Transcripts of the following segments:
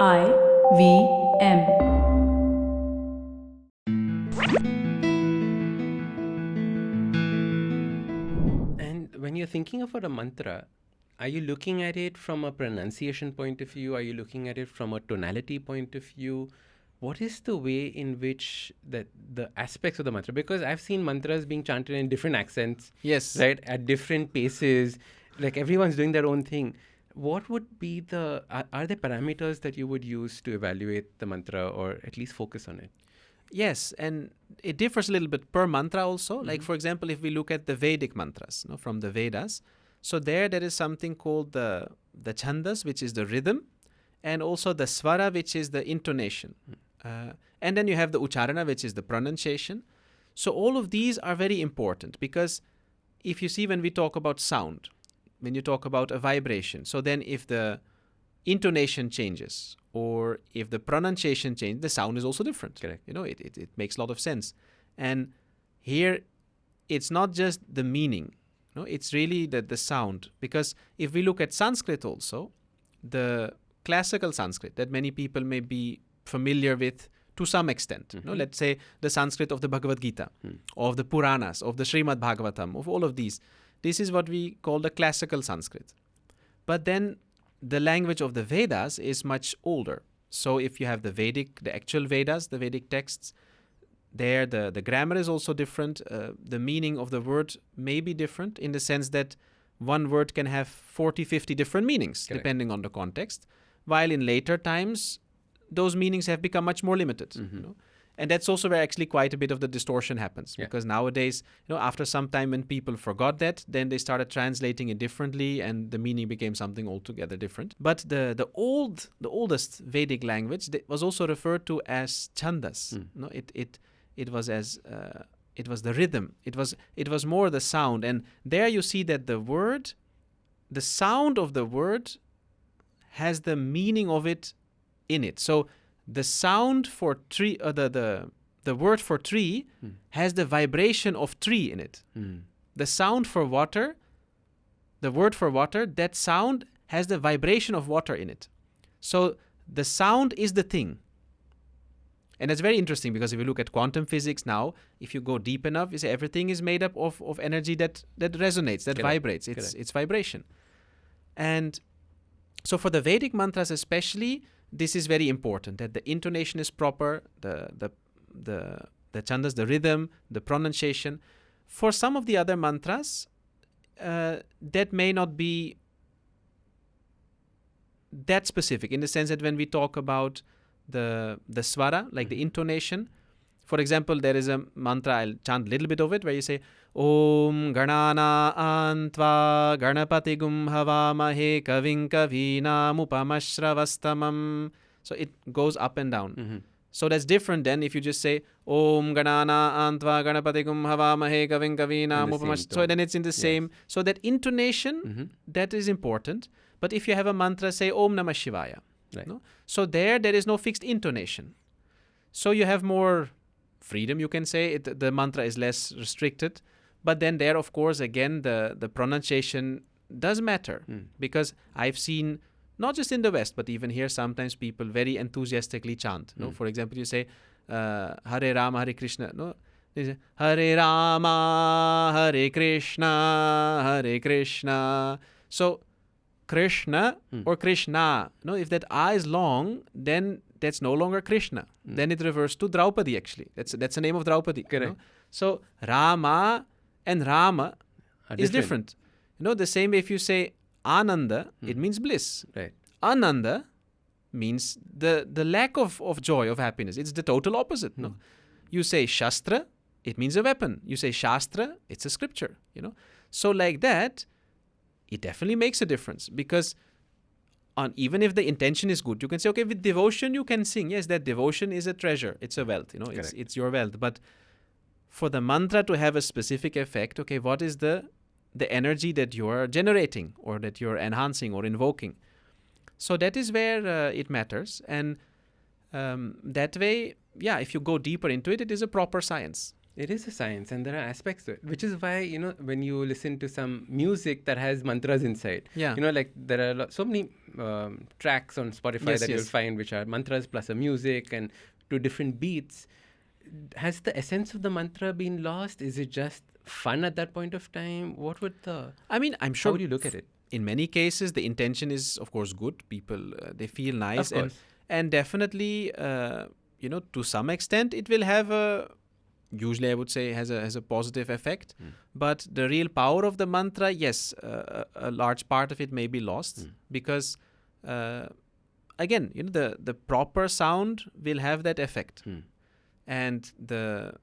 IVM. And when you're thinking about a mantra, are you looking at it from a pronunciation point of view? Are you looking at it from a tonality point of view? What is the way in which the aspects of the mantra? Because I've seen mantras being chanted in different accents, Yes. right, at different paces. Like everyone's doing their own thing. What would be are there parameters that you would use to evaluate the mantra or at least focus on it? Yes, and it differs a little bit per mantra also. Like, for example, if we look at the Vedic mantras from the Vedas, so there is something called the chandas, which is the rhythm, and also the swara, which is the intonation. And then you have the ucharana, which is the pronunciation. So all of these are very important because if you see when we talk about sound, when you talk about a vibration, so then if the intonation changes or if the pronunciation changes, the sound is also different. Correct. It makes a lot of sense. And here, it's not just the meaning. It's really the sound. Because if we look at Sanskrit also, the classical Sanskrit that many people may be familiar with to some extent. Let's say the Sanskrit of the Bhagavad Gita, of the Puranas, of the Srimad Bhagavatam, of all of these. This is what we call the classical Sanskrit. But then the language of the Vedas is much older. So if you have the actual Vedas, the Vedic texts, there the grammar is also different. The meaning of the word may be different in the sense that one word can have 40, 50 different meanings, Correct. Depending on the context. While in later times, those meanings have become much more limited. And that's also where actually quite a bit of the distortion happens. Yeah. Because nowadays, after some time when people forgot that, then they started translating it differently and the meaning became something altogether different. But the oldest Vedic language was also referred to as chandas. It was as it was the rhythm. It was more the sound. And there you see that the sound of the word has the meaning of it in it. So the sound for tree, the word for tree has the vibration of tree in it. The sound for water, the word for water, that sound has the vibration of water in it. So the sound is the thing. And it's very interesting because if you look at quantum physics now, if you go deep enough, you say everything is made up of energy that resonates, that vibrates. It's vibration. And so for the Vedic mantras especially, this is very important, that the intonation is proper, the chandas, the rhythm, the pronunciation. For some of the other mantras, that may not be that specific in the sense that when we talk about the swara, like the intonation, for example, there is a mantra, I'll chant a little bit of it, where you say, Om Ganana Antva Ganapatigum Havamahe Kavin Kavinam Upamashravastamam. So it goes up and down. So that's different than if you just say Om Ganana Antva Ganapatigum Havamahe Kavin Kavinam Upamashravastamam. So then it's in the same. So that intonation, that is important. But if you have a mantra, say Om Namah Shivaya. Right. So there is no fixed intonation. So you have more freedom, you can say. The mantra is less restricted. But then there, of course, again, the pronunciation does matter. Because I've seen, not just in the West, but even here, sometimes people very enthusiastically chant. For example, you say, Hare Rama, Hare Krishna. They say, Hare Rama, Hare Krishna, Hare Krishna. So Krishna or Krishna. If that A is long, then that's no longer Krishna. Then it refers to Draupadi, actually. That's the name of Draupadi. Correct. So Rama and Rama is different. The same way if you say Ananda, it means bliss. Right. Ananda means the lack of joy, of happiness. It's the total opposite. You say Shastra, it means a weapon. You say Shastra, it's a scripture. So like that, it definitely makes a difference because even if the intention is good, you can say, okay, with devotion you can sing. Yes, that devotion is a treasure. It's a wealth. It's your wealth. But for the mantra to have a specific effect, okay, what is the energy that you're generating or that you're enhancing or invoking? So that is where it matters. And that way, if you go deeper into it, it is a proper science. It is a science, and there are aspects to it, which is why, when you listen to some music that has mantras inside, Yeah. like there are so many tracks on Spotify Yes, that you'll yes. find which are mantras plus a music and to different beats. Has the essence of the mantra been lost? Is it just fun at that point of time? What would I mean, I'm how sure would you look at it? in many cases the intention is, of course, good. People they feel nice, Of course. and definitely, to some extent, it will have a. Usually, I would say has a positive effect, but the real power of the mantra, yes, a large part of it may be lost because, again, the proper sound will have that effect, and the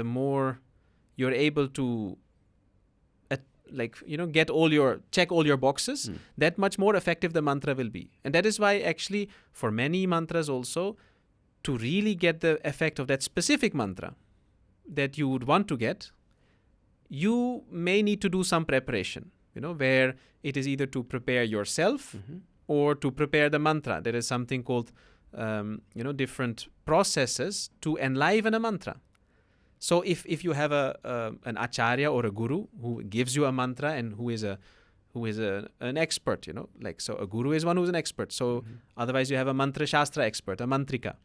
more you're able to check all your boxes, that much more effective the mantra will be. And that is why actually for many mantras also, to really get the effect of that specific mantra that you would want to get, you may need to do some preparation, where it is either to prepare yourself or to prepare the mantra. There is something called different processes to enliven a mantra. So if you have an acharya or a guru who gives you a mantra and who is an expert, so a guru is one who's an expert. So otherwise you have a mantra shastra expert, a mantrika.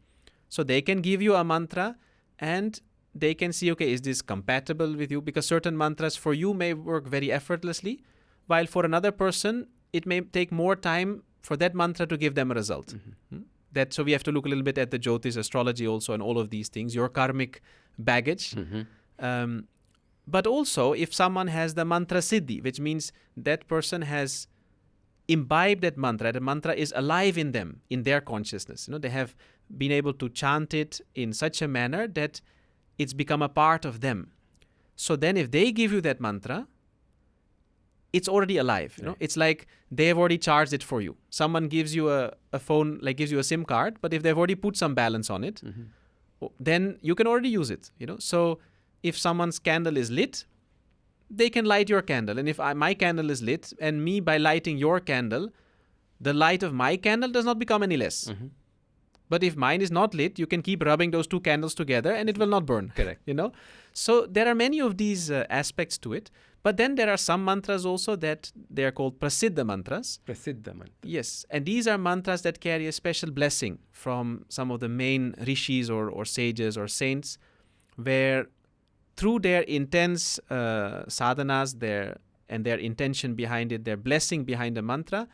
So they can give you a mantra and they can see, okay, is this compatible with you? Because certain mantras for you may work very effortlessly, while for another person it may take more time for that mantra to give them a result. So we have to look a little bit at the Jyotish astrology also and all of these things, your karmic baggage. But also if someone has the mantra siddhi, which means that person has imbibed that mantra, the mantra is alive in them, in their consciousness. They have been able to chant it in such a manner that it's become a part of them. So then if they give you that mantra, it's already alive. Right. It's like they have already charged it for you. Someone gives you a phone, like gives you a SIM card, but if they've already put some balance on it, then you can already use it. So if someone's candle is lit, they can light your candle. And if my candle is lit, and me by lighting your candle, the light of my candle does not become any less. But if mine is not lit, you can keep rubbing those two candles together and it will not burn. Correct. So there are many of these aspects to it. But then there are some mantras also that they are called prasiddha mantras. Prasiddha mantra. Yes. And these are mantras that carry a special blessing from some of the main rishis or sages or saints, where through their intense sadhanas, their intention behind it, their blessing behind the mantra,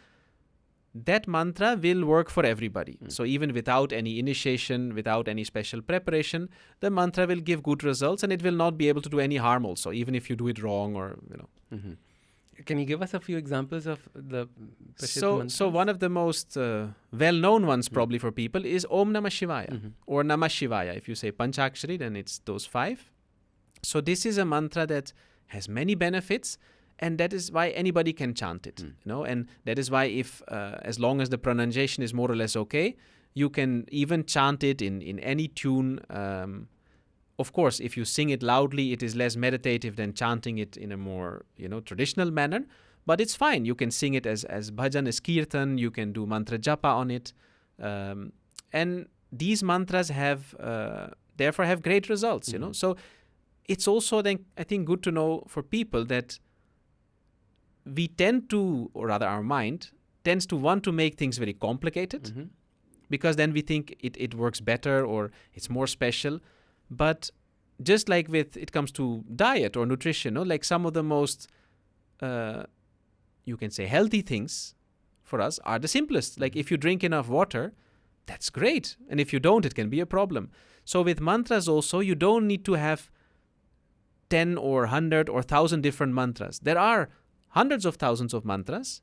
that mantra will work for everybody. So even without any initiation, without any special preparation, the mantra will give good results and it will not be able to do any harm also, even if you do it wrong or. Can you give us a few examples of the Prasiddha mantras? So one of the most well-known ones probably for people is Om Namah Shivaya or Namah Shivaya. If you say Panchakshari, then it's those 5. So this is a mantra that has many benefits, and that is why anybody can chant it. And that is why if as long as the pronunciation is more or less okay, you can even chant it in any tune. Of course, if you sing it loudly, it is less meditative than chanting it in a more traditional manner. But it's fine. You can sing it as bhajan, as kirtan. You can do mantra japa on it, and these mantras therefore have great results. So it's also then I think good to know for people that we tend to, or rather our mind tends to want to make things very complicated, because then we think it works better or it's more special. But just like with it comes to diet or nutrition, like some of the most you can say healthy things for us are the simplest. Like if you drink enough water, that's great, and if you don't, it can be a problem. So with mantras also, you don't need to have 10 or 100 or 1,000 different mantras. There are hundreds of thousands of mantras,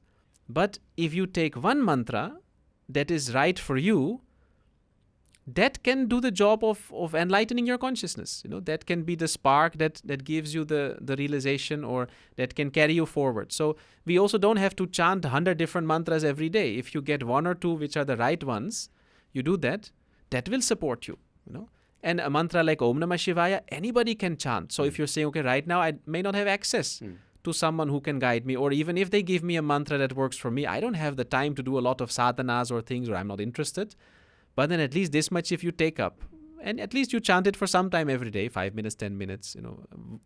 but if you take one mantra that is right for you, that can do the job of enlightening your consciousness. That can be the spark that gives you the realization, or that can carry you forward. So we also don't have to chant 100 different mantras every day. If you get 1 or 2 which are the right ones, you do that will support you. And a mantra like Om Namah Shivaya, anybody can chant. So if you're saying, okay, right now I may not have access to someone who can guide me, or even if they give me a mantra that works for me, I don't have the time to do a lot of sadhanas or things, or I'm not interested. But then at least this much if you take up, and at least you chant it for some time every day, 5 minutes, 10 minutes,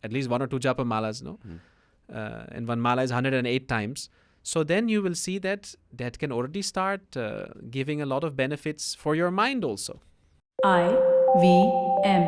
at least 1 or 2 japa malas, and one mala is 108 times. So then you will see that can already start giving a lot of benefits for your mind also. IVM